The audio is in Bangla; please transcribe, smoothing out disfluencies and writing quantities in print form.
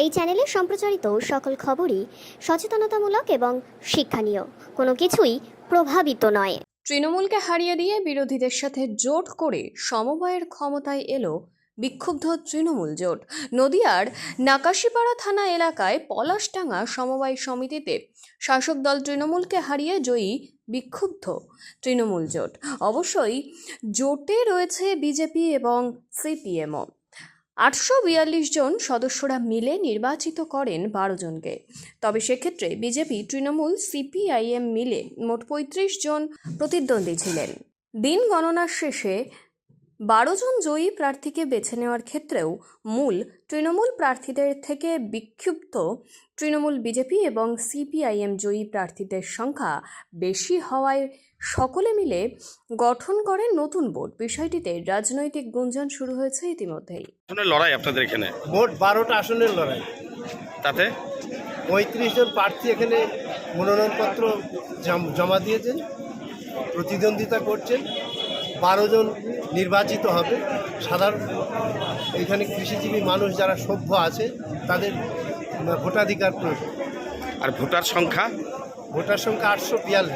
এই চ্যানেলে সম্প্রচারিত সকল খবরই সচেতনতামূলক এবং শিক্ষণীয়, কোনো কিছুই প্রভাবিত নয়। তৃণমূলকে হারিয়ে দিয়ে বিরোধীদের সাথে জোট করে সমবায়ের ক্ষমতায় এলো বিক্ষুব্ধ তৃণমূল জোট। নদিয়ার নাকাশিপাড়া থানা এলাকায় পলাশডাঙ্গা সমবায় সমিতিতে শাসক দল তৃণমূলকে হারিয়ে জয়ী বিক্ষুব্ধ তৃণমূল জোট। অবশ্যই জোটে রয়েছে বিজেপি এবং সিপিএমও। 842 জন সদস্যরা মিলে নির্বাচিত করেন 12 জনকে। তবে সেক্ষেত্রে বিজেপি, তৃণমূল, সিপিআইএম মিলে মোট 35 জন প্রতিদ্বন্দ্বী ছিলেন। দিন গণনার শেষে 12 জন জয়ী প্রার্থীকে বেছে নেওয়ার ক্ষেত্রেও মূল তৃণমূল প্রার্থীদের থেকে বিক্ষুব্ধ তৃণমূল, বিজেপি এবং সিপিআইএম জয়ী প্রার্থীদের সংখ্যা বেশি হওয়ায় সকলে মিলে গঠন করেন নতুন বোর্ড। বিষয়টিতে রাজনৈতিক গুঞ্জন শুরু হয়েছে ইতিমধ্যেই। আসনের লড়াই আপনাদের এখানে মোট 12টা আসনের লড়াই। তাতে 35 জন প্রার্থী এখানে মনোনয়নপত্র জমা দিয়েছেন, প্রতিদ্বন্দ্বিতা করছেন। 12 জন নির্বাচিত হবে। সাধারণ এখানে কৃষিজীবী মানুষ যারা সভ্য আছে তাদের ভোটাধিকার প্রয়োজন। আর ভোটার সংখ্যা 842।